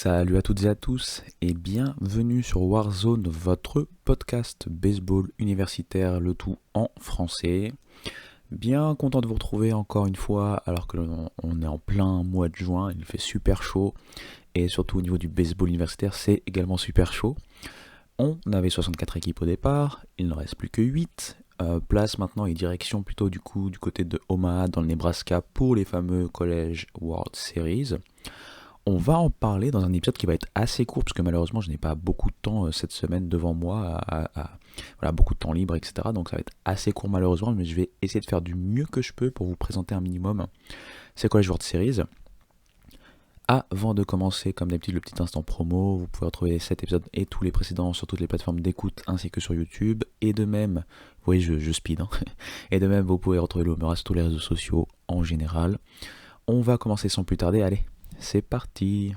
Salut à toutes et à tous et bienvenue sur Warzone, votre podcast baseball universitaire, le tout en français. Bien content de vous retrouver encore une fois alors que on est en plein mois de juin, il fait super chaud et surtout au niveau du baseball universitaire c'est également super chaud. On avait 64 équipes au départ, il ne reste plus que 8. Place maintenant et direction plutôt du côté de Omaha dans le Nebraska pour les fameux College World Series. On va en parler dans un épisode qui va être assez court parce que malheureusement je n'ai pas beaucoup de temps cette semaine devant moi, voilà, beaucoup de temps libre, etc. Donc ça va être assez court malheureusement, mais je vais essayer de faire du mieux que je peux pour vous présenter un minimum ces College World Series. Avant de commencer, comme d'habitude, le petit instant promo, vous pouvez retrouver cet épisode et tous les précédents sur toutes les plateformes d'écoute ainsi que sur YouTube. Et de même, vous voyez, je speed, hein. Et de même, vous pouvez retrouver l'Omera sur tous les réseaux sociaux en général. On va commencer sans plus tarder, allez, c'est parti.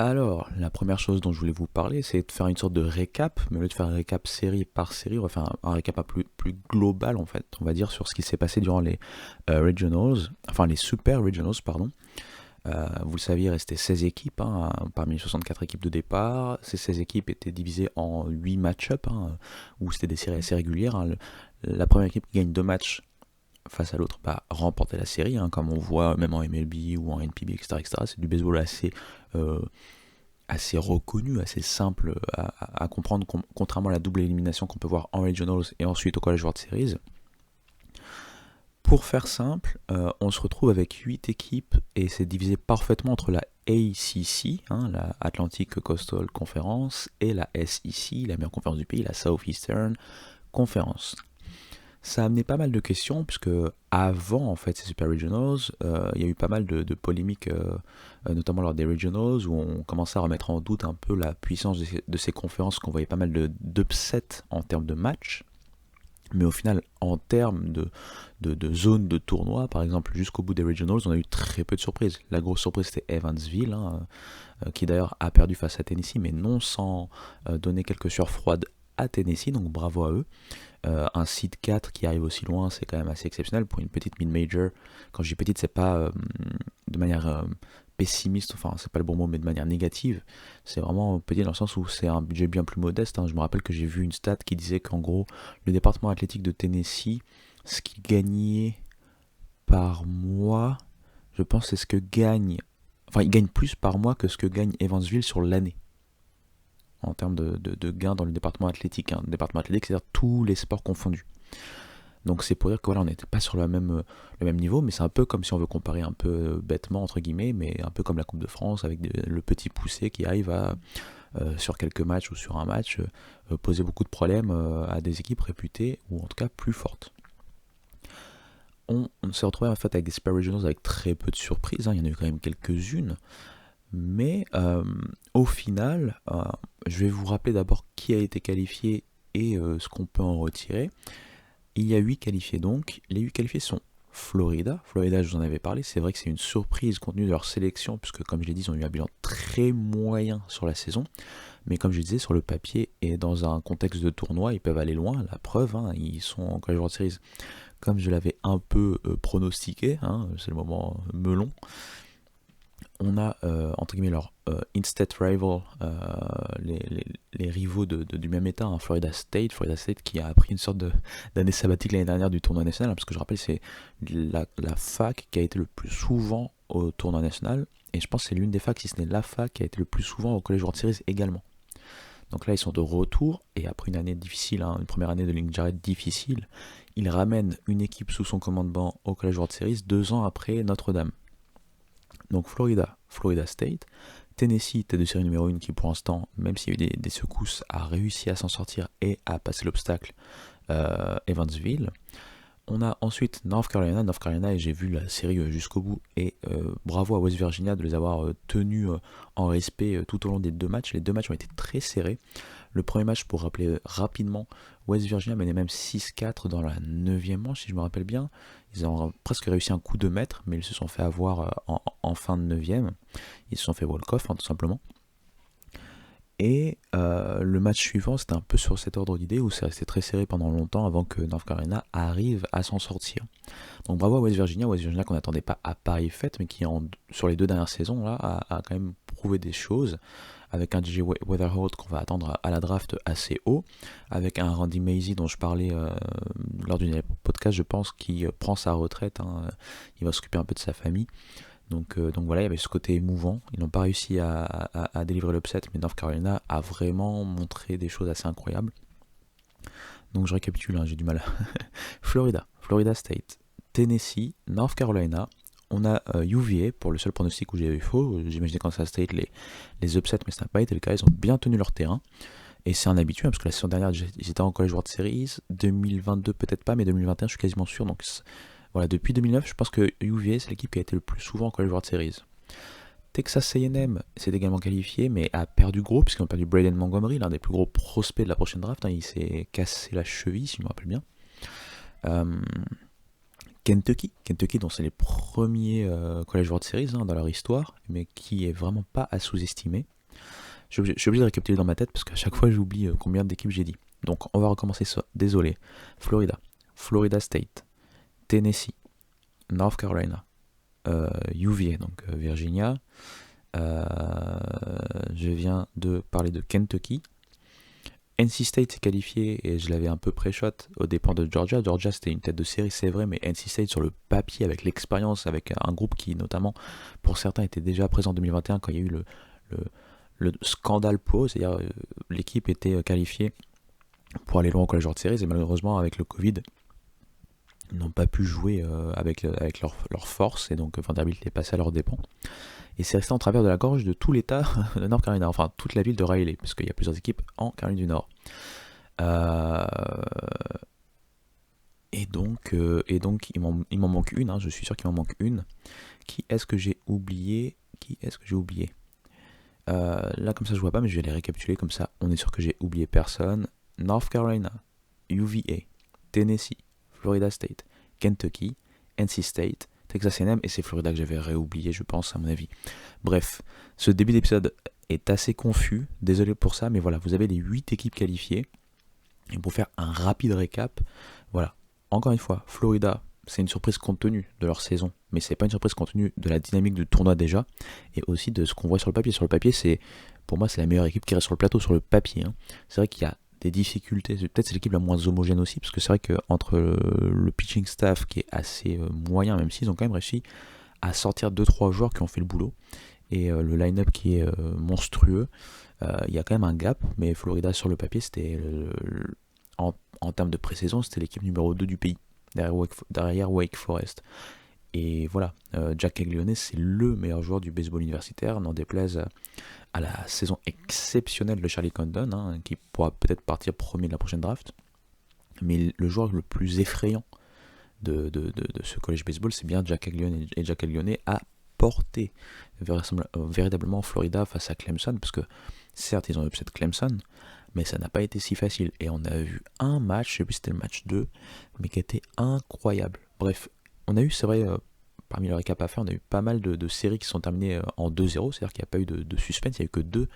Alors, la première chose dont je voulais vous parler, c'est de faire une sorte de récap, mais au lieu de faire un récap série par série, on va faire un récap plus global en fait, on va dire sur ce qui s'est passé durant les regionals, enfin les super regionals, pardon. Vous le saviez, il restait 16 équipes parmi les 64 équipes de départ. Ces 16 équipes étaient divisées en 8 match-up, où c'était des séries assez régulières. La première équipe qui gagne 2 matchs face à l'autre remporter la série, comme on voit même en MLB ou en NPB, etc. C'est du baseball assez reconnu, assez simple à comprendre, contrairement à la double élimination qu'on peut voir en Regionals et ensuite au College World Series. Pour faire simple, on se retrouve avec 8 équipes et c'est divisé parfaitement entre la ACC, la Atlantic Coastal Conference, et la SEC, la meilleure conférence du pays, la Southeastern Conference. Ça a amené pas mal de questions, puisque avant en fait ces Super Regionals, il y a eu pas mal de polémiques, notamment lors des Regionals, où on commençait à remettre en doute un peu la puissance de ces conférences, qu'on voyait pas mal d'upsets en termes de matchs. Mais au final, en termes de zone de tournoi, par exemple, jusqu'au bout des Regionals, on a eu très peu de surprises. La grosse surprise, c'était Evansville, qui d'ailleurs a perdu face à Tennessee, mais non sans donner quelques sueurs froides à Tennessee, donc bravo à eux. Un seed 4 qui arrive aussi loin, c'est quand même assez exceptionnel pour une petite mid-major. Quand je dis petite, c'est pas de manière pessimiste, enfin c'est pas le bon mot, mais de manière négative. C'est vraiment petit dans le sens où c'est un budget bien plus modeste. Je me rappelle que j'ai vu une stat qui disait qu'en gros, le département athlétique de Tennessee, ce qu'il gagnait par mois, je pense c'est ce que gagne, enfin il gagne plus par mois que ce que gagne Evansville sur l'année, en termes de gains dans le département athlétique. Le département athlétique, c'est-à-dire tous les sports confondus. Donc c'est pour dire que voilà, on n'était pas sur le même niveau, mais c'est un peu comme si on veut comparer un peu bêtement, entre guillemets, mais un peu comme la Coupe de France, avec le petit poussé qui arrive à, sur quelques matchs ou sur un match, poser beaucoup de problèmes à des équipes réputées, ou en tout cas plus fortes. On s'est retrouvé en fait avec des Super Regionals avec très peu de surprises, il y en a eu quand même quelques-unes, mais au final, je vais vous rappeler d'abord qui a été qualifié et ce qu'on peut en retirer. Il y a 8 qualifiés donc. Les 8 qualifiés sont Florida. Florida, je vous en avais parlé, c'est vrai que c'est une surprise compte tenu de leur sélection, puisque comme je l'ai dit, ils ont eu un bilan très moyen sur la saison. Mais comme je disais, sur le papier et dans un contexte de tournoi, ils peuvent aller loin. La preuve, ils sont en College World Series, comme je l'avais un peu pronostiqué, c'est le moment melon. On a, entre guillemets, leur in-state rival, les rivaux du même état, Florida State qui a pris une sorte d'année sabbatique l'année dernière du tournoi national, parce que je rappelle, c'est la fac qui a été le plus souvent au tournoi national, et je pense que c'est l'une des facs, si ce n'est la fac, qui a été le plus souvent au College World Series également. Donc là, ils sont de retour, et après une année difficile, une première année de Link Jarrett difficile, ils ramènent une équipe sous son commandement au College World Series 2 ans après Notre-Dame. Donc Florida State, Tennessee, tête de série numéro 1 qui pour l'instant, même s'il y a eu des secousses, a réussi à s'en sortir et à passer l'obstacle Evansville. On a ensuite North Carolina, et j'ai vu la série jusqu'au bout, et bravo à West Virginia de les avoir tenus en respect tout au long des 2 matchs. Les 2 matchs ont été très serrés. Le premier match, pour rappeler rapidement, West Virginia menait même 6-4 dans la 9e manche, si je me rappelle bien. Ils ont presque réussi un coup de maître, mais ils se sont fait avoir en fin de 9e. Ils se sont fait walk-off, tout simplement. Et le match suivant, c'était un peu sur cet ordre d'idée où c'est resté très serré pendant longtemps avant que North Carolina arrive à s'en sortir. Donc bravo à West Virginia qu'on n'attendait pas à pareille fête, mais qui sur les 2 dernières saisons là, a quand même prouvé des choses, avec un DJ Weatherholt qu'on va attendre à la draft assez haut, avec un Randy Mazie dont je parlais lors du podcast, je pense, qui prend sa retraite, hein, il va s'occuper un peu de sa famille. Donc voilà, il y avait ce côté émouvant. Ils n'ont pas réussi à délivrer l'upset, mais North Carolina a vraiment montré des choses assez incroyables. Donc je récapitule, hein, j'ai du mal. Florida State, Tennessee, North Carolina. On a UVA pour le seul pronostic où j'ai eu faux. J'imaginais Kansas State les upsets, mais ça n'a pas été le cas. Ils ont bien tenu leur terrain. Et c'est un habitué, hein, parce que la saison dernière, j'étais en College World Series. 2022, peut-être pas, mais 2021, je suis quasiment sûr. Donc voilà, depuis 2009, je pense que UVA, c'est l'équipe qui a été le plus souvent en College World Series. Texas A&M s'est également qualifié, mais a perdu gros, puisqu'ils ont perdu Braden Montgomery, l'un des plus gros prospects de la prochaine draft. Hein, il s'est cassé la cheville, si je me rappelle bien. Kentucky, dont c'est les premiers College World Series dans leur histoire, mais qui est vraiment pas à sous-estimer. Je suis obligé de récapituler dans ma tête, parce qu'à chaque fois, j'oublie combien d'équipes j'ai dit. Donc, on va recommencer ça. Désolé. Florida State, Tennessee, North Carolina, UVA, donc Virginia. Je viens de parler de Kentucky. NC State s'est qualifié et je l'avais un peu pré-shot aux dépens de Georgia. Georgia, c'était une tête de série, c'est vrai, mais NC State sur le papier, avec l'expérience, avec un groupe qui, notamment, pour certains, était déjà présent en 2021 quand il y a eu le scandale Pau, c'est-à-dire l'équipe était qualifiée pour aller loin au College World Series et malheureusement, avec le Covid, ils n'ont pas pu jouer avec leur force et donc Vanderbilt est passé à leurs dépens. Et c'est resté en travers de la gorge de tout l'état de North Carolina, enfin toute la ville de Raleigh, parce qu'il y a plusieurs équipes en Caroline du Nord. Et donc il m'en manque une, hein, je suis sûr qu'il m'en manque une. Qui est-ce que j'ai oublié Là comme ça je vois pas, mais je vais les récapituler comme ça, on est sûr que j'ai oublié personne. North Carolina, UVA, Tennessee, Florida State, Kentucky, NC State, Texas A&M, et c'est Florida que j'avais réoublié, je pense, à mon avis. Bref, ce début d'épisode est assez confus, désolé pour ça, mais voilà, vous avez les 8 équipes qualifiées. Et pour faire un rapide récap, voilà, encore une fois, Florida, c'est une surprise compte tenu de leur saison, mais c'est pas une surprise compte tenu de la dynamique du tournoi déjà, et aussi de ce qu'on voit sur le papier. Sur le papier, pour moi, c'est la meilleure équipe qui reste sur le plateau sur le papier. Hein. C'est vrai qu'il y a des difficultés, peut-être c'est l'équipe la moins homogène aussi, parce que c'est vrai qu'entre le pitching staff qui est assez moyen, même s'ils ont quand même réussi à sortir 2-3 joueurs qui ont fait le boulot, et le line-up qui est monstrueux, il y a quand même un gap, mais Florida sur le papier, c'était en termes de pré-saison, c'était l'équipe numéro 2 du pays, derrière Wake Forest. Et voilà, Jack Caglione, c'est le meilleur joueur du baseball universitaire, n'en déplaise à la saison exceptionnelle de Charlie Condon, hein, qui pourra peut-être partir premier de la prochaine draft. Mais le joueur le plus effrayant de ce college baseball, c'est bien Jack Caglione. Et Jack Caglione a porté véritablement Florida face à Clemson, parce que certes, ils ont upset Clemson, mais ça n'a pas été si facile. Et on a vu un match, je sais plus si c'était le match 2, mais qui était incroyable. Bref, on a eu, c'est vrai, parmi le récap à faire, on a eu pas mal de séries qui sont terminées en 2-0, c'est-à-dire qu'il n'y a pas eu de suspense, il n'y a eu que 2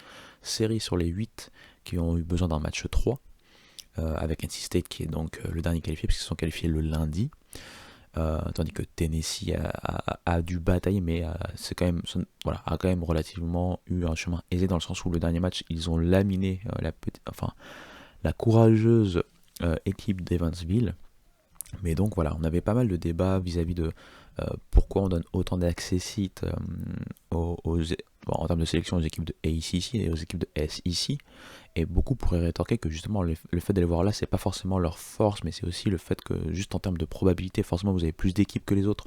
séries sur les 8 qui ont eu besoin d'un match 3, avec NC State qui est donc le dernier qualifié, puisqu'ils sont qualifiés le lundi, tandis que Tennessee a dû batailler, mais c'est quand même, a quand même relativement eu un chemin aisé, dans le sens où le dernier match, ils ont laminé la courageuse équipe d'Evansville. Mais donc voilà, on avait pas mal de débats vis-à-vis de pourquoi on donne autant d'accessites en termes de sélection aux équipes de ACC et aux équipes de SEC. Et beaucoup pourraient rétorquer que justement le fait d'aller voir là, c'est pas forcément leur force, mais c'est aussi le fait que juste en termes de probabilité, forcément vous avez plus d'équipes que les autres.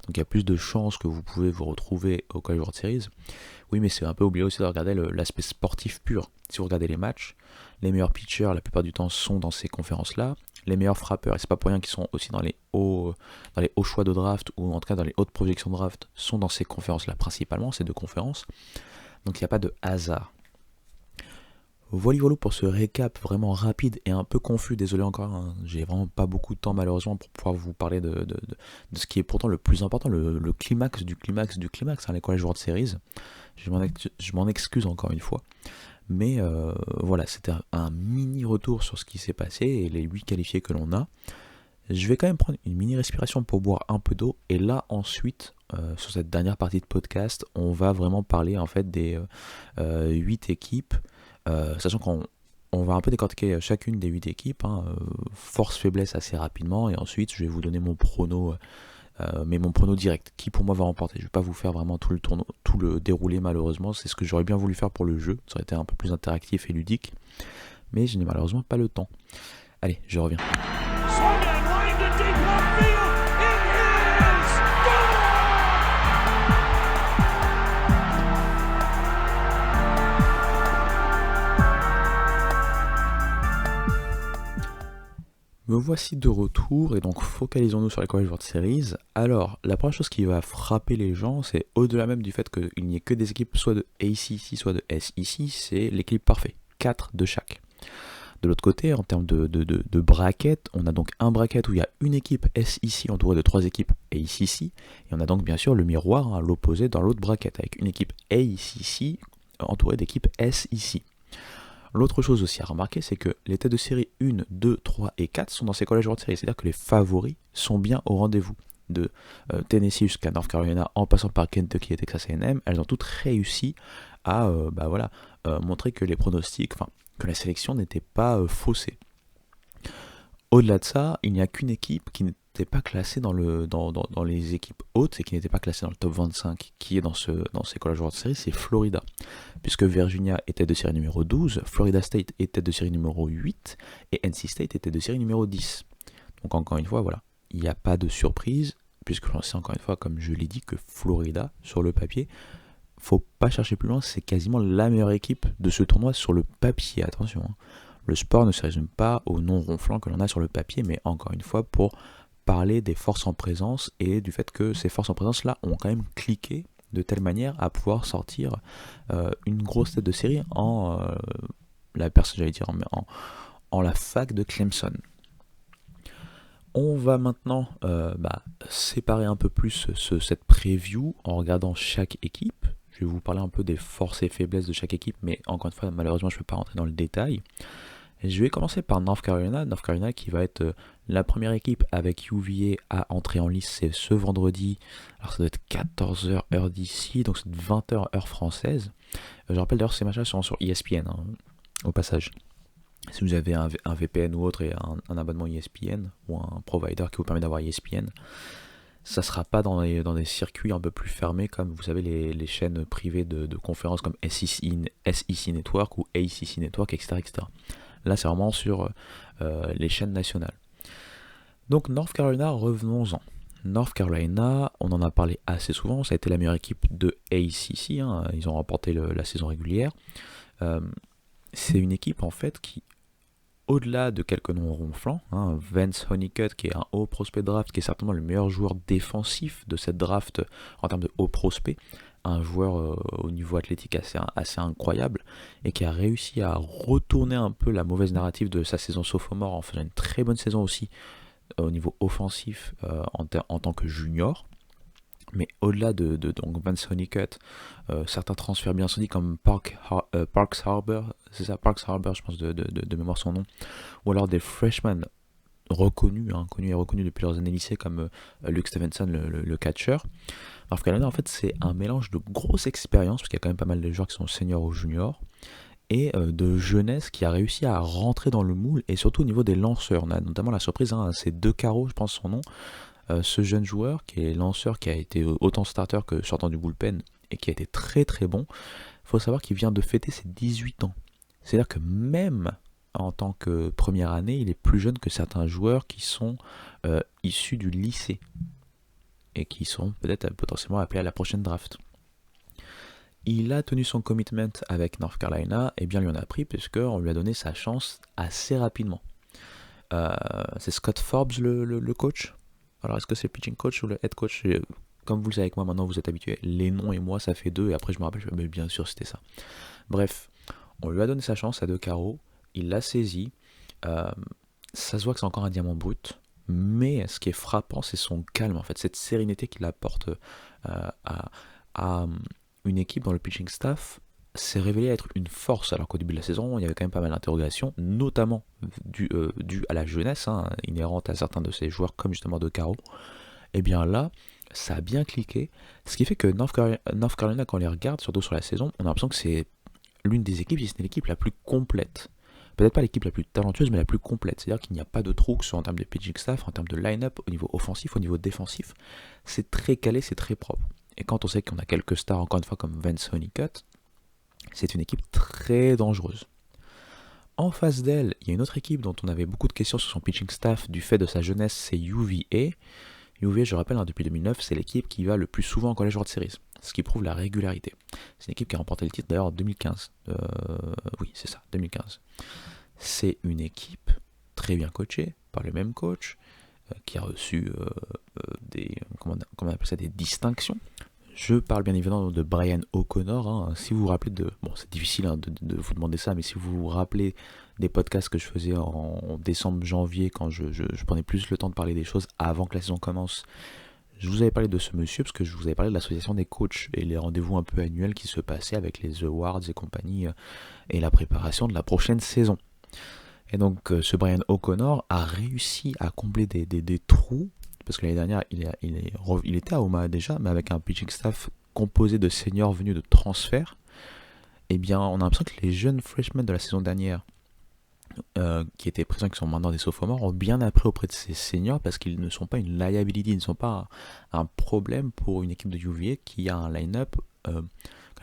Donc il y a plus de chances que vous pouvez vous retrouver au College World Series. Oui, mais c'est un peu oublié aussi de regarder l'aspect sportif pur. Si vous regardez les matchs, les meilleurs pitchers la plupart du temps sont dans ces conférences-là. Les meilleurs frappeurs, et c'est pas pour rien qu'ils sont aussi dans les hauts choix de draft, ou en tout cas dans les hautes projections de draft, sont dans ces conférences-là principalement, ces 2 conférences. Donc il n'y a pas de hasard. Voilà pour ce récap vraiment rapide et un peu confus, désolé encore, hein, j'ai vraiment pas beaucoup de temps malheureusement pour pouvoir vous parler de ce qui est pourtant le plus important, le climax du climax du climax, hein, les College World Series. Je m'en excuse encore une fois. Mais voilà, c'était un mini retour sur ce qui s'est passé et les 8 qualifiés que l'on a. Je vais quand même prendre une mini respiration pour boire un peu d'eau. Et là, ensuite, sur cette dernière partie de podcast, on va vraiment parler en fait des 8 équipes. Sachant qu'on va un peu décortiquer chacune des 8 équipes, force, faiblesse assez rapidement. Et ensuite, je vais vous donner mon prono, mais mon prono direct, qui pour moi va remporter. Je ne vais pas vous faire vraiment tout le déroulé malheureusement. C'est ce que j'aurais bien voulu faire pour le jeu. Ça aurait été un peu plus interactif et ludique. Mais je n'ai malheureusement pas le temps. Allez, je reviens. Me voici de retour et donc focalisons-nous sur la College World Series. Alors, la première chose qui va frapper les gens, c'est au-delà même du fait qu'il n'y ait que des équipes soit de ACC, soit de SEC, c'est l'équilibre parfait, 4 de chaque. De l'autre côté, en termes de bracket, on a donc un bracket où il y a une équipe SEC entourée de 3 équipes ACC, et on a donc bien sûr le miroir à l'opposé dans l'autre bracket, avec une équipe ACC entourée d'équipes SEC. L'autre chose aussi à remarquer, c'est que les têtes de série 1, 2, 3 et 4 sont dans ces College World Series, c'est-à-dire que les favoris sont bien au rendez-vous. De Tennessee jusqu'à North Carolina, en passant par Kentucky et Texas A&M, elles ont toutes réussi à montrer que les pronostics, que la sélection n'était pas faussée. Au-delà de ça, il n'y a qu'une équipe qui n'était pas classée dans les équipes hautes et qui n'était pas classée dans le top 25 qui est dans ces College World Series, c'est Florida. Puisque Virginia était de série numéro 12, Florida State était de série numéro 8 et NC State était de série numéro 10. Donc encore une fois, voilà, il n'y a pas de surprise, puisque l'on sait encore une fois, comme je l'ai dit, que Florida, sur le papier, faut pas chercher plus loin, c'est quasiment la meilleure équipe de ce tournoi sur le papier, attention. Le sport ne se résume pas aux noms ronflants que l'on a sur le papier, mais encore une fois pour parler des forces en présence et du fait que ces forces en présence là ont quand même cliqué de telle manière à pouvoir sortir une grosse tête de série en la fac de Clemson. On va maintenant séparer un peu plus cette preview en regardant chaque équipe. Je vais vous parler un peu des forces et faiblesses de chaque équipe, mais encore une fois, malheureusement, je ne vais pas rentrer dans le détail. Je vais commencer par North Carolina. North Carolina qui va être la première équipe avec UVA à entrer en lice, c'est ce vendredi. Alors ça doit être 14h heure d'ici, donc c'est 20h heure française. Je rappelle d'ailleurs ces matchs sont sur ESPN, au passage. Si vous avez un VPN ou autre et un abonnement ESPN ou un provider qui vous permet d'avoir ESPN, ça ne sera pas dans des circuits un peu plus fermés comme vous savez les chaînes privées de conférences comme SEC Network ou ACC Network, etc. etc. Là c'est vraiment sur les chaînes nationales. Donc North Carolina, revenons-en. North Carolina, on en a parlé assez souvent, ça a été la meilleure équipe de ACC, ils ont remporté la saison régulière. C'est une équipe en fait qui, au-delà de quelques noms ronflants, Vance Honeycutt qui est un haut prospect draft, qui est certainement le meilleur joueur défensif de cette draft en termes de haut prospect, un joueur au niveau athlétique assez incroyable, et qui a réussi à retourner un peu la mauvaise narrative de sa saison sophomore en faisant une très bonne saison aussi au niveau offensif en tant que junior. Mais au-delà de donc Vance Honeycutt, certains transferts bien dit comme Parks Harbor, c'est ça, Parks Harbor, je pense de mémoire son nom, ou alors des freshmen reconnus, connus et reconnus depuis leurs années lycée comme Luke Stevenson, le catcher. North Carolina, en fait, c'est un mélange de grosse expérience, parce qu'il y a quand même pas mal de joueurs qui sont seniors ou juniors, et de jeunesse qui a réussi à rentrer dans le moule, et surtout au niveau des lanceurs. On a notamment la surprise, c'est De Caro, je pense son nom, ce jeune joueur qui est lanceur, qui a été autant starter que sortant du bullpen et qui a été très très bon. Il faut savoir qu'il vient de fêter ses 18 ans. C'est-à-dire que même en tant que première année, il est plus jeune que certains joueurs qui sont issus du lycée et qui sont peut-être potentiellement appelés à la prochaine draft. Il a tenu son commitment avec North Carolina et bien lui en a pris puisqu'on lui a donné sa chance assez rapidement. C'est Scott Forbes le coach. Alors est-ce que c'est le pitching coach ou le head coach? Comme vous le savez avec moi maintenant, vous êtes habitués. Les noms et moi ça fait deux et après je me rappelle, mais bien sûr c'était ça. Bref, on lui a donné sa chance à De Caro, il l'a saisi. Ça se voit que c'est encore un diamant brut, mais ce qui est frappant c'est son calme en fait, cette sérénité qu'il apporte à une équipe dans le pitching staff s'est révélé être une force, alors qu'au début de la saison, il y avait quand même pas mal d'interrogations, notamment dû à la jeunesse, inhérente à certains de ces joueurs, comme justement De Caro. Et bien là, ça a bien cliqué, ce qui fait que North Carolina, quand on les regarde, surtout sur la saison, on a l'impression que c'est l'une des équipes, si ce n'est l'équipe la plus complète. Peut-être pas l'équipe la plus talentueuse, mais la plus complète. C'est-à-dire qu'il n'y a pas de trou, que ce soit en termes de pitching staff, en termes de line-up, au niveau offensif, au niveau défensif. C'est très calé, c'est très propre. Et quand on sait qu'on a quelques stars, encore une fois, comme Vance Honeycutt, c'est une équipe très dangereuse. En face d'elle, il y a une autre équipe dont on avait beaucoup de questions sur son pitching staff du fait de sa jeunesse, c'est UVA. UVA, je rappelle, depuis 2009, c'est l'équipe qui va le plus souvent en College World Series, ce qui prouve la régularité. C'est une équipe qui a remporté le titre d'ailleurs en 2015. Oui, c'est ça, 2015. C'est une équipe très bien coachée par le même coach, qui a reçu comment on appelle ça, des distinctions. Je parle bien évidemment de Brian O'Connor. Si vous vous rappelez Bon, c'est difficile de vous demander ça, mais si vous vous rappelez des podcasts que je faisais en décembre, janvier, quand je prenais plus le temps de parler des choses avant que la saison commence, je vous avais parlé de ce monsieur parce que je vous avais parlé de l'association des coachs et les rendez-vous un peu annuels qui se passaient avec les awards et compagnie et la préparation de la prochaine saison. Et donc ce Brian O'Connor a réussi à combler des trous, parce que l'année dernière il était à Omaha déjà, mais avec un pitching staff composé de seniors venus de transfert. Eh bien on a l'impression que les jeunes freshmen de la saison dernière qui étaient présents, qui sont maintenant des sophomores, ont bien appris auprès de ces seniors parce qu'ils ne sont pas une liability, ils ne sont pas un problème pour une équipe de UVA qui a un line-up, quand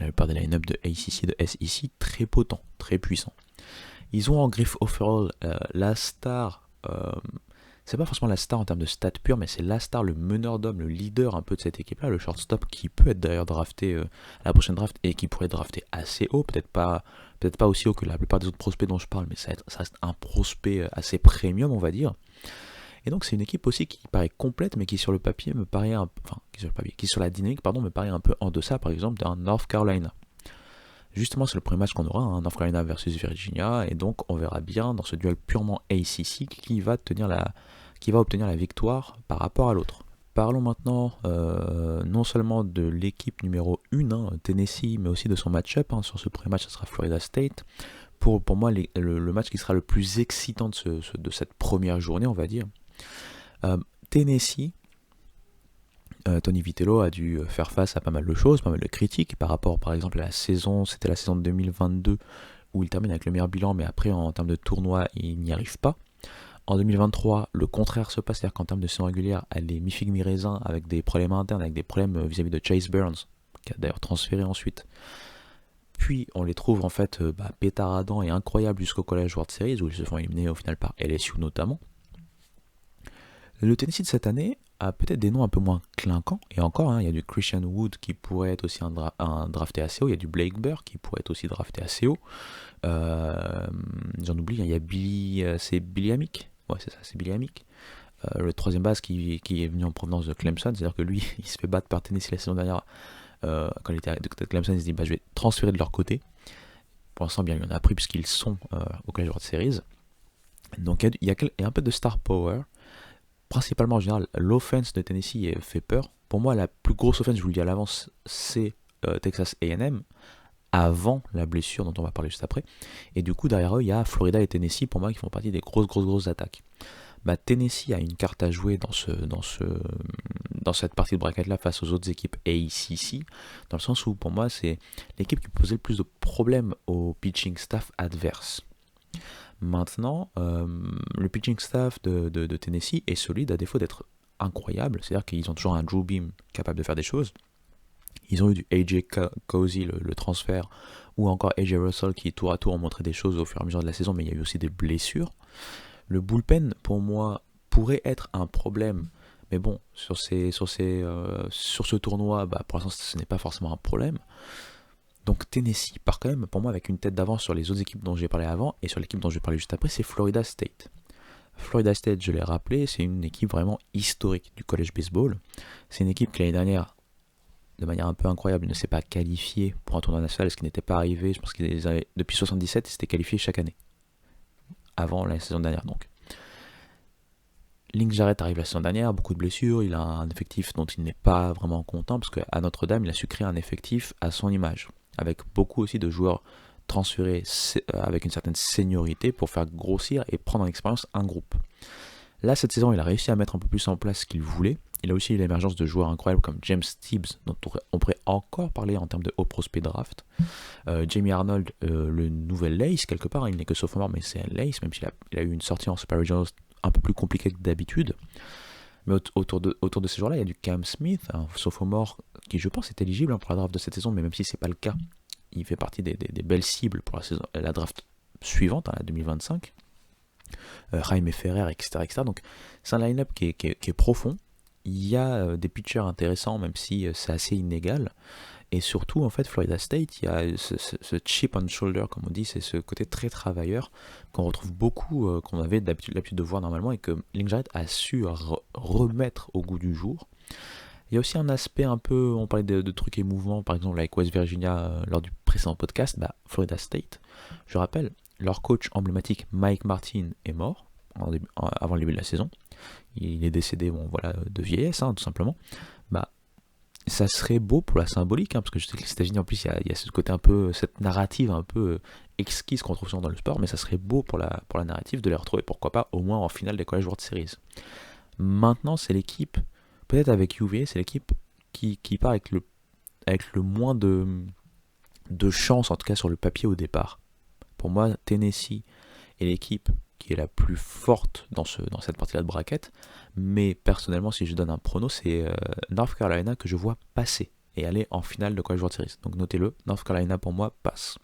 la plupart des line-up de ACC et de SEC, très potent, très puissant. Ils ont en Griff Overall la star, c'est pas forcément la star en termes de stats purs, mais c'est la star, le meneur d'hommes, le leader un peu de cette équipe-là, le shortstop qui peut être d'ailleurs drafté à la prochaine draft et qui pourrait être drafté assez haut, peut-être pas aussi haut que la plupart des autres prospects dont je parle, mais ça reste un prospect assez premium, on va dire. Et donc c'est une équipe aussi qui paraît complète, mais qui sur le papier me paraît qui sur la dynamique, me paraît un peu en deçà, par exemple, d'un North Carolina. Justement, c'est le premier match qu'on aura, North Carolina versus Virginia, et donc on verra bien dans ce duel purement ACC qui va obtenir la victoire par rapport à l'autre. Parlons maintenant non seulement de l'équipe numéro 1, Tennessee, mais aussi de son match-up. Sur ce premier match, ça sera Florida State. Pour moi, le match qui sera le plus excitant de cette première journée, on va dire. Tennessee, Tony Vitello a dû faire face à pas mal de choses, pas mal de critiques par rapport par exemple à la saison, c'était la saison de 2022 où il termine avec le meilleur bilan, mais après en termes de tournoi il n'y arrive pas. En 2023, le contraire se passe, c'est-à-dire qu'en termes de saison régulière, elle est mi-figue mi-raisin avec des problèmes internes, avec des problèmes vis-à-vis de Chase Burns, qui a d'ailleurs transféré ensuite. Puis on les trouve en fait pétaradants et incroyables jusqu'au College World Series, où ils se font éliminer au final par LSU notamment. Le Tennessee de cette année a peut-être des noms un peu moins clinquants, et encore, il y a du Christian Wood qui pourrait être aussi un drafté assez haut, il y a du Blake Burr qui pourrait être aussi drafté assez haut, j'en oublie, il y a Billy, c'est Billy Amick, ouais c'est ça, c'est Billy Amick, le troisième base qui est venu en provenance de Clemson, c'est-à-dire que lui, il se fait battre par Tennessee la saison dernière, quand il était à Clemson, il se dit, je vais transférer de leur côté, pour l'instant bien il en a pris puisqu'ils sont au College World Series, donc il y a un peu de star power. Principalement en général, l'offense de Tennessee fait peur. Pour moi, la plus grosse offense, je vous le dis à l'avance, c'est Texas A&M, avant la blessure dont on va parler juste après. Et du coup, derrière eux, il y a Florida et Tennessee, pour moi, qui font partie des grosses attaques. Tennessee a une carte à jouer dans cette partie de bracket-là face aux autres équipes ACC, dans le sens où, pour moi, c'est l'équipe qui posait le plus de problèmes au pitching staff adverse. Maintenant, le pitching staff de Tennessee est solide à défaut d'être incroyable, c'est-à-dire qu'ils ont toujours un Drew Beam capable de faire des choses. Ils ont eu du AJ Cozy, le transfert, ou encore AJ Russell qui tour à tour ont montré des choses au fur et à mesure de la saison, mais il y a eu aussi des blessures. Le bullpen, pour moi, pourrait être un problème, mais bon, sur ce tournoi, pour l'instant ce n'est pas forcément un problème. Donc Tennessee part quand même pour moi avec une tête d'avance sur les autres équipes dont j'ai parlé avant, et sur l'équipe dont je vais parler juste après, c'est Florida State. Florida State, je l'ai rappelé, c'est une équipe vraiment historique du college baseball. C'est une équipe qui l'année dernière, de manière un peu incroyable, ne s'est pas qualifiée pour un tournoi national, ce qui n'était pas arrivé. Je pense qu'ils avaient, depuis 1977, ils s'étaient qualifiés chaque année, avant la saison dernière donc. Link Jarrett arrive la saison dernière, beaucoup de blessures, il a un effectif dont il n'est pas vraiment content, parce qu'à Notre-Dame, il a su créer un effectif à son image, avec beaucoup aussi de joueurs transférés avec une certaine seniorité pour faire grossir et prendre en expérience un groupe. Là, cette saison, il a réussi à mettre un peu plus en place ce qu'il voulait. Il a aussi eu l'émergence de joueurs incroyables comme James Tibbs, dont on pourrait encore parler en termes de haut prospect draft. Jamie Arnold, le nouvel Lace, quelque part, il n'est que sophomore, mais c'est un Lace, même s'il a eu une sortie en Super Regionals un peu plus compliquée que d'habitude. Mais autour de ces joueurs-là, il y a du Cam Smith, un sophomore qui, je pense, est éligible pour la draft de cette saison, mais même si ce n'est pas le cas, il fait partie des belles cibles pour la draft suivante, la 2025. Jaime Ferrer, etc. Donc c'est un line-up qui est profond. Il y a des pitchers intéressants, même si c'est assez inégal. Et surtout, en fait, Florida State, il y a ce chip on shoulder, comme on dit, c'est ce côté très travailleur qu'on retrouve beaucoup, qu'on avait l'habitude de voir normalement, et que Link Jarrett a su remettre au goût du jour. Il y a aussi un aspect un peu, on parlait de trucs émouvants, par exemple avec West Virginia lors du précédent podcast, Florida State, je rappelle, leur coach emblématique Mike Martin est mort avant le début de la saison. Il est décédé de vieillesse, tout simplement. Ça serait beau pour la symbolique, parce que je sais que les États-Unis, en plus, il y a ce côté un peu, cette narrative un peu exquise qu'on trouve souvent dans le sport, mais ça serait beau pour la narrative de les retrouver, pourquoi pas, au moins en finale des College World Series. Maintenant, c'est l'équipe, peut-être avec UVA, c'est l'équipe qui part avec le moins de chance, en tout cas sur le papier au départ. Pour moi, Tennessee est l'équipe qui est la plus forte dans cette partie-là de bracket, mais personnellement, si je donne un prono, c'est North Carolina que je vois passer et aller en finale de College World Series. Donc notez-le, North Carolina pour moi passe.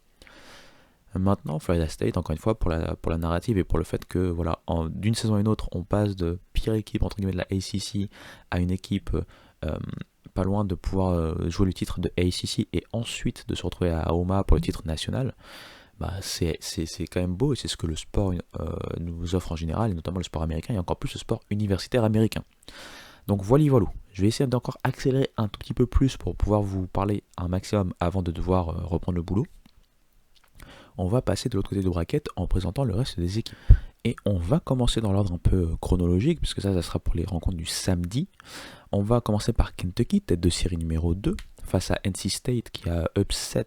Maintenant, Florida State, encore une fois, pour la narrative et pour le fait que, d'une saison à une autre, on passe de pire équipe, entre guillemets, de la ACC à une équipe pas loin de pouvoir jouer le titre de ACC et ensuite de se retrouver à Omaha pour le titre national. C'est quand même beau, et c'est ce que le sport nous offre en général, et notamment le sport américain, et encore plus le sport universitaire américain. Donc voilà. Je vais essayer d'encore accélérer un tout petit peu plus pour pouvoir vous parler un maximum avant de devoir reprendre le boulot. On va passer de l'autre côté de bracket en présentant le reste des équipes. Et on va commencer dans l'ordre un peu chronologique, puisque ça sera pour les rencontres du samedi. On va commencer par Kentucky, tête de série numéro 2, face à NC State qui a upset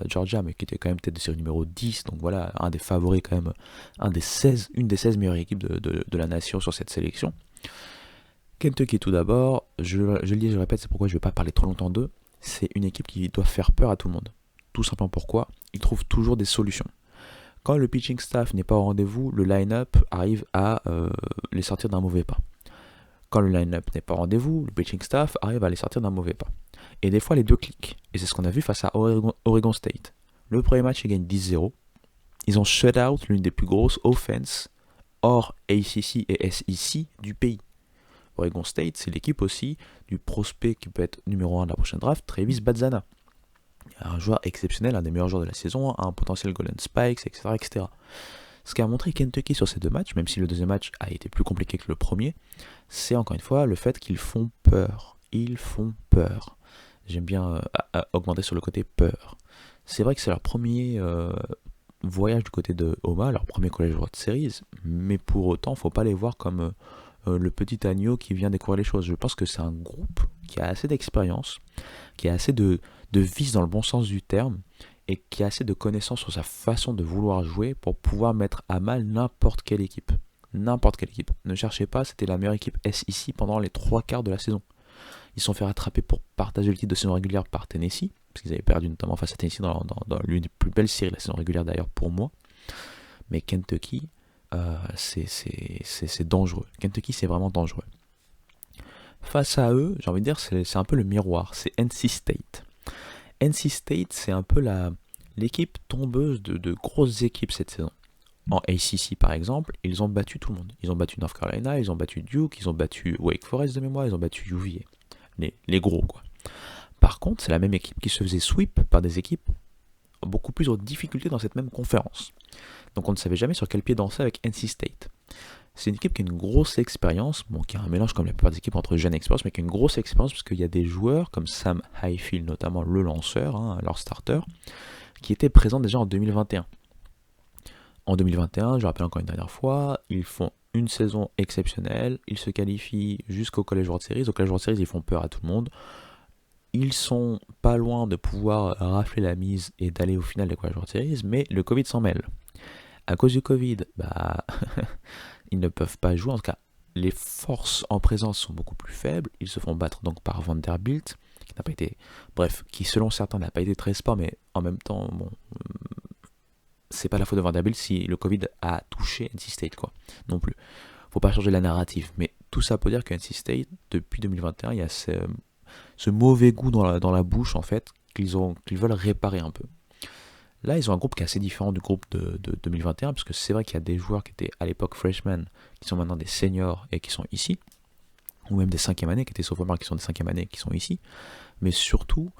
Georgia, mais qui était quand même tête de série numéro 10, donc voilà, un des favoris quand même, une des 16 meilleures équipes de la nation sur cette sélection. Kentucky tout d'abord, je le dis et je répète, c'est pourquoi je ne vais pas parler trop longtemps d'eux, c'est une équipe qui doit faire peur à tout le monde. Tout simplement pourquoi, ils trouvent toujours des solutions. Quand le pitching staff n'est pas au rendez-vous, le line-up arrive à les sortir d'un mauvais pas. Quand le line-up n'est pas au rendez-vous, le pitching staff arrive à les sortir d'un mauvais pas. Et des fois, les deux cliquent. Et c'est ce qu'on a vu face à Oregon State. Le premier match, ils gagnent 10-0. Ils ont shut out l'une des plus grosses offenses hors ACC et SEC du pays. Oregon State, c'est l'équipe aussi du prospect qui peut être numéro 1 de la prochaine draft, Travis Bazzana. Un joueur exceptionnel, un des meilleurs joueurs de la saison, un potentiel Golden Spikes, etc. Ce qu'a montré Kentucky sur ces deux matchs, même si le deuxième match a été plus compliqué que le premier, c'est encore une fois le fait qu'ils font peur. Ils font peur. J'aime bien augmenter sur le côté peur. C'est vrai que c'est leur premier voyage du côté de Omaha, leur premier College World Series, mais pour autant, il ne faut pas les voir comme le petit agneau qui vient découvrir les choses. Je pense que c'est un groupe qui a assez d'expérience, qui a assez de vis dans le bon sens du terme, et qui a assez de connaissances sur sa façon de vouloir jouer pour pouvoir mettre à mal n'importe quelle équipe. N'importe quelle équipe. Ne cherchez pas, c'était la meilleure équipe SEC pendant les 3/4 de la saison. Ils se sont fait rattraper pour partager le titre de saison régulière par Tennessee, parce qu'ils avaient perdu notamment face à Tennessee dans l'une des plus belles séries de la saison régulière d'ailleurs pour moi. Mais Kentucky, c'est dangereux. Kentucky, c'est vraiment dangereux. Face à eux, j'ai envie de dire, c'est un peu le miroir, c'est NC State. NC State, c'est un peu l'équipe tombeuse de grosses équipes cette saison. En ACC par exemple, ils ont battu tout le monde. Ils ont battu North Carolina, ils ont battu Duke, ils ont battu Wake Forest de mémoire, ils ont battu UVA. Les gros quoi. Par contre, c'est la même équipe qui se faisait sweep par des équipes beaucoup plus en difficulté dans cette même conférence. Donc on ne savait jamais sur quel pied danser avec NC State. C'est une équipe qui a une grosse expérience, qui a un mélange comme la plupart des équipes entre jeunes et expérience, mais qui a une grosse expérience parce qu'il y a des joueurs comme Sam Highfield, notamment le lanceur, leur starter, qui étaient présents déjà en 2021. En 2021, je rappelle encore une dernière fois, ils font une saison exceptionnelle, ils se qualifient jusqu'au College World Series. Au College World Series, ils font peur à tout le monde. Ils sont pas loin de pouvoir rafler la mise et d'aller au final des World Series, mais le Covid s'en mêle. À cause du Covid, bah, ils ne peuvent pas jouer. En tout cas, les forces en présence sont beaucoup plus faibles. Ils se font battre donc par Vanderbilt, qui n'a pas été, bref, qui selon certains n'a pas été très sport, mais en même temps, bon, c'est pas la faute de Vanderbilt si le Covid a touché NC State, quoi, non plus. Faut pas changer la narrative, mais tout ça pour dire que NC State, depuis 2021, il y a ce mauvais goût dans la bouche, en fait, qu'ils veulent réparer un peu. Là, ils ont un groupe qui est assez différent du groupe de 2021, parce que c'est vrai qu'il y a des joueurs qui étaient à l'époque freshmen, qui sont maintenant des seniors et qui sont ici, ou même des 5e années, qui étaient sophomores, qui sont des 5e années, qui sont ici. Mais surtout,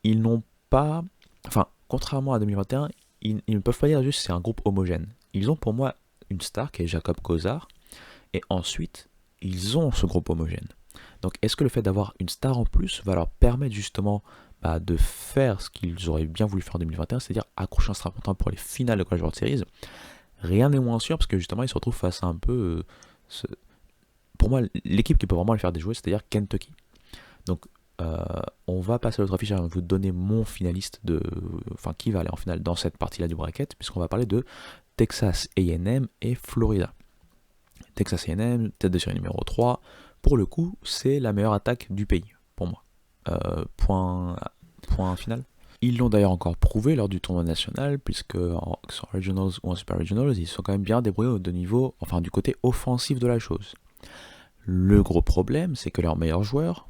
ils n'ont pas... Enfin, contrairement à 2021, ils ne peuvent pas dire juste c'est un groupe homogène. Ils ont pour moi une star qui est Jacob Kozar, et ensuite, ils ont ce groupe homogène. Donc, est-ce que le fait d'avoir une star en plus va leur permettre justement de faire ce qu'ils auraient bien voulu faire en 2021, c'est-à-dire accrocher un strapontin pour les finales de College World Series? Rien n'est moins sûr parce que justement, ils se retrouvent face à un peu, pour moi, l'équipe qui peut vraiment les faire déjouer, c'est-à-dire Kentucky. Donc, on va passer à l'autre affiche. Je vais vous donner mon finaliste qui va aller en finale dans cette partie-là du bracket, puisqu'on va parler de Texas A&M et Florida. Texas A&M, tête de série numéro 3. Pour le coup, c'est la meilleure attaque du pays, pour moi. Point final. Ils l'ont d'ailleurs encore prouvé lors du tournoi national, puisque en Regionals ou en Super Regionals, ils sont quand même bien débrouillés de niveau, enfin du côté offensif de la chose. Le gros problème, c'est que leurs meilleurs joueurs,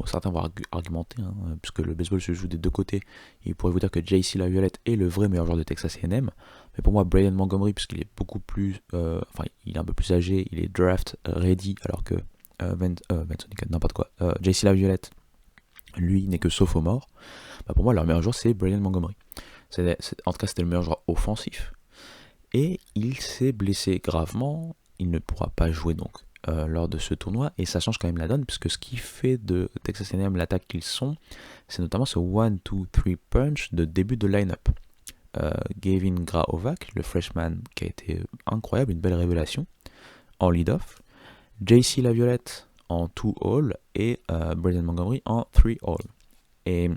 certains vont argumenter, puisque le baseball se joue des deux côtés, ils pourraient vous dire que J.C. Laviolette est le vrai meilleur joueur de Texas A&M, mais pour moi, Braden Montgomery, puisqu'il est beaucoup plus, il est un peu plus âgé, il est draft ready, alors que n'importe quoi, J.C. Laviolette, lui, n'est que sophomore. Pour moi, leur meilleur joueur, c'est Braden Montgomery. En tout cas, c'était le meilleur joueur offensif. Et il s'est blessé gravement. Il ne pourra pas jouer donc lors de ce tournoi. Et ça change quand même la donne, puisque ce qui fait de Texas A&M l'attaque qu'ils sont, c'est notamment ce 1-2-3 punch de début de line-up. Gavin Graovac, le freshman qui a été incroyable, une belle révélation, en lead-off. J.C. Laviolette en 2-all et Braden Montgomery en 3-all. Et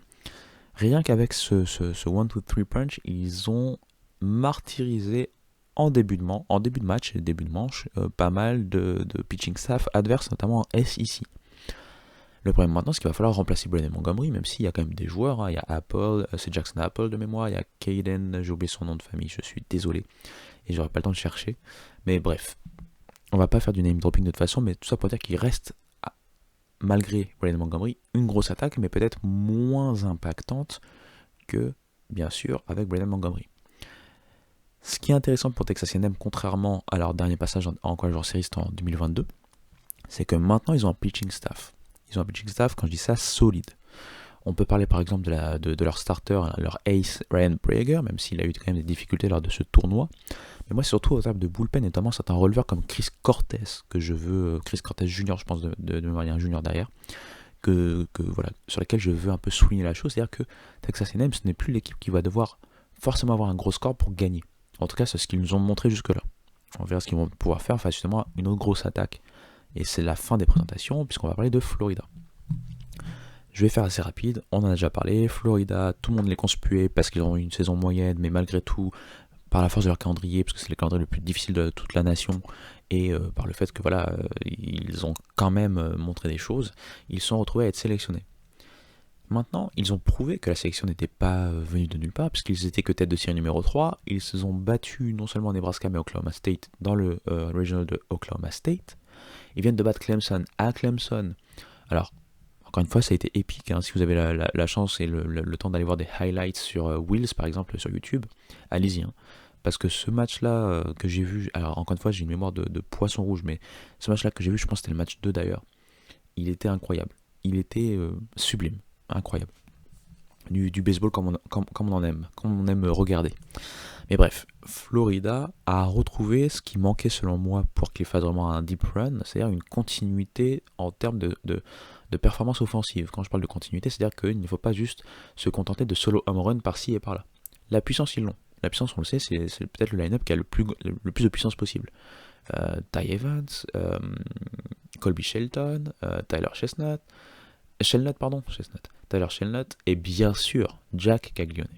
rien qu'avec ce 1-2-3 punch, ils ont martyrisé en début de match et début de manche pas mal de pitching staff adverse, notamment en SEC. Le problème maintenant, c'est qu'il va falloir remplacer Braden Montgomery, même s'il y a quand même des joueurs. Il y a Apple, c'est Jackson Apple de mémoire, il y a Caden, j'ai oublié son nom de famille, je suis désolé, et j'aurais pas le temps de chercher. Mais bref, on va pas faire du name dropping de toute façon, mais tout ça pour dire qu'il reste, malgré Braden Montgomery, une grosse attaque, mais peut-être moins impactante que, bien sûr, avec Braden Montgomery. Ce qui est intéressant pour Texas A&M, contrairement à leur dernier passage en College World Series en 2022, c'est que maintenant ils ont un pitching staff. Ils ont un pitching staff, quand je dis ça, solide. On peut parler par exemple de leur starter, leur ace Ryan Prager, même s'il a eu quand même des difficultés lors de ce tournoi. Mais moi, c'est surtout au terme de bullpen, notamment certains releveurs comme Chris Cortez, Chris Cortez Jr., je pense de mémoire, il y a un junior derrière, voilà, sur lesquels je veux un peu souligner la chose, c'est-à-dire que Texas A&M, ce n'est plus l'équipe qui va devoir forcément avoir un gros score pour gagner. En tout cas, c'est ce qu'ils nous ont montré jusque-là. On verra ce qu'ils vont pouvoir faire face justement à une autre grosse attaque. Et c'est la fin des présentations, puisqu'on va parler de Florida. Je vais faire assez rapide, on en a déjà parlé. Florida, tout le monde les conspuait parce qu'ils ont eu une saison moyenne, mais malgré tout, par la force de leur calendrier, parce que c'est le calendrier le plus difficile de toute la nation, et par le fait que voilà, ils ont quand même montré des choses, ils se sont retrouvés à être sélectionnés. Maintenant, ils ont prouvé que la sélection n'était pas venue de nulle part, puisqu'ils étaient que tête de série numéro 3. Ils se sont battus non seulement à Nebraska, mais Oklahoma State, dans le regional de Oklahoma State. Ils viennent de battre Clemson à Clemson. Alors, encore une fois, ça a été épique. Si vous avez la chance et le temps d'aller voir des highlights sur Wheels, par exemple, sur YouTube, allez-y. Parce que ce match-là que j'ai vu, alors encore une fois, j'ai une mémoire de poisson rouge, mais ce match-là que j'ai vu, je pense que c'était le match 2 d'ailleurs, il était incroyable. Il était sublime. Incroyable. Du baseball comme on en aime, comme on aime regarder. Mais bref, Florida a retrouvé ce qui manquait selon moi pour qu'il fasse vraiment un deep run, c'est-à-dire une continuité en termes de performance offensive. Quand je parle de continuité, c'est-à-dire qu'il ne faut pas juste se contenter de solo home run par-ci et par-là. La puissance, ils l'ont. La puissance, on le sait, c'est peut-être le line-up qui a le plus de puissance possible. Ty Evans, Colby Shelton, Tyler Chestnut, Shelnut, pardon, Chestnut. Tyler Shelnut et bien sûr Jack Caglione.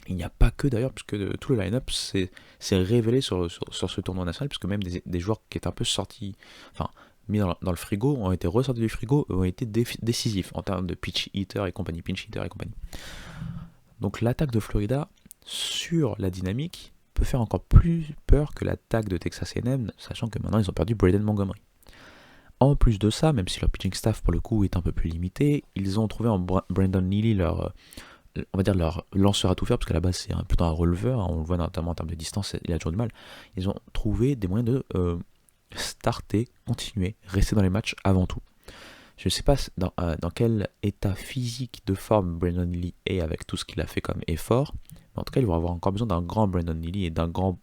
Il n'y a pas que d'ailleurs, puisque tout le line-up s'est révélé sur ce tournoi national, puisque même des joueurs qui étaient un peu sortis, enfin mis dans le frigo, ont été ressortis du frigo, ont été décisifs en termes de pinch hitter et compagnie. Donc l'attaque de Florida sur la dynamique peut faire encore plus peur que l'attaque de Texas A&M, sachant que maintenant ils ont perdu Braden Montgomery. En plus de ça, même si leur pitching staff pour le coup est un peu plus limité, ils ont trouvé en Brandon Neely on va dire leur lanceur à tout faire, parce qu'à la base c'est plutôt un releveur, hein, on le voit notamment en termes de distance, il a toujours du mal. Ils ont trouvé des moyens de starter, continuer, rester dans les matchs avant tout. Je ne sais pas dans quel état physique de forme Brandon Neely est avec tout ce qu'il a fait comme effort, mais en tout cas il va avoir encore besoin d'un grand Brandon Neely et d'un grand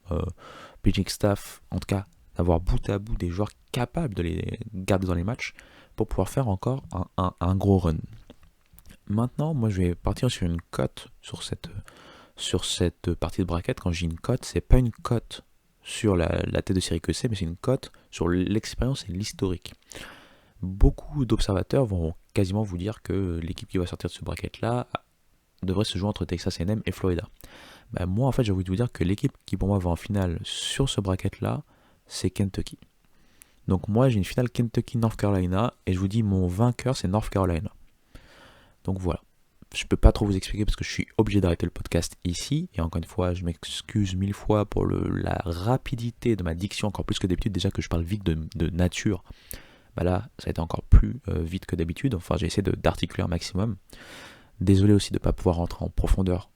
pitching staff, en tout cas d'avoir bout à bout des joueurs capables de les garder dans les matchs pour pouvoir faire encore un gros run. Maintenant, moi je vais partir sur une cote sur cette partie de bracket. Quand j'ai une cote, c'est pas une cote sur la tête de série que c'est, mais c'est une cote sur l'expérience et l'historique. Beaucoup d'observateurs vont quasiment vous dire que l'équipe qui va sortir de ce bracket-là devrait se jouer entre Texas A&M et Florida. Moi, en fait, j'ai envie de vous dire que l'équipe qui pour moi va en finale sur ce bracket-là, c'est Kentucky. Donc moi, j'ai une finale Kentucky-North Carolina, et je vous dis, mon vainqueur, c'est North Carolina. Donc voilà, je peux pas trop vous expliquer parce que je suis obligé d'arrêter le podcast ici. Et encore une fois, je m'excuse 1000 fois pour la rapidité de ma diction, encore plus que d'habitude. Déjà que je parle vite de nature, là, ça a été encore plus vite que d'habitude. Enfin, j'ai essayé d'articuler un maximum. Désolé aussi de ne pas pouvoir rentrer en profondeur,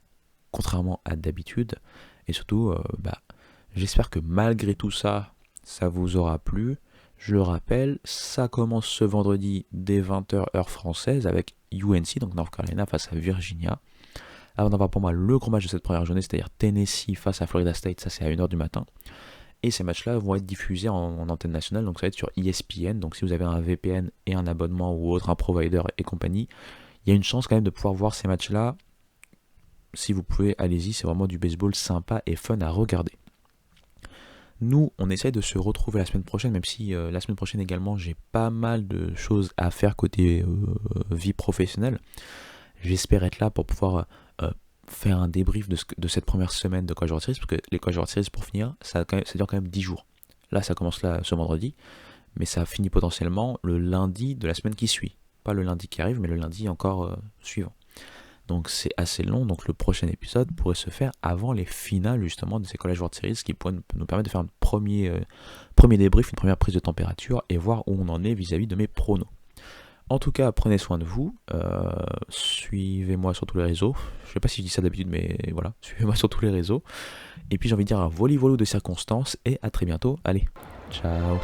contrairement à d'habitude. Et surtout, j'espère que malgré tout ça, ça vous aura plu. Je le rappelle, ça commence ce vendredi dès 20h heure française avec UNC, donc North Carolina face à Virginia. Avant d'avoir pour moi le gros match de cette première journée, c'est-à-dire Tennessee face à Florida State, ça c'est à 1h du matin. Et ces matchs-là vont être diffusés en antenne nationale, donc ça va être sur ESPN. Donc si vous avez un VPN et un abonnement ou autre, un provider et compagnie, il y a une chance quand même de pouvoir voir ces matchs-là. Si vous pouvez, allez-y, c'est vraiment du baseball sympa et fun à regarder. Nous, on essaye de se retrouver la semaine prochaine, même si la semaine prochaine également, j'ai pas mal de choses à faire côté vie professionnelle. J'espère être là pour pouvoir faire un débrief de cette première semaine de College World Series, parce que les College World Series, pour finir, ça dure quand même 10 jours. Là, ça commence ce vendredi, mais ça finit potentiellement le lundi de la semaine qui suit. Pas le lundi qui arrive, mais le lundi encore suivant. Donc c'est assez long, donc le prochain épisode pourrait se faire avant les finales justement de ces College World Series, qui pourrait nous permettre de faire un premier débrief, une première prise de température et voir où on en est vis-à-vis de mes pronos. En tout cas, prenez soin de vous, suivez-moi sur tous les réseaux, je ne sais pas si je dis ça d'habitude, mais voilà, suivez-moi sur tous les réseaux, et puis j'ai envie de dire un voli-volo de circonstances, et à très bientôt, allez, ciao.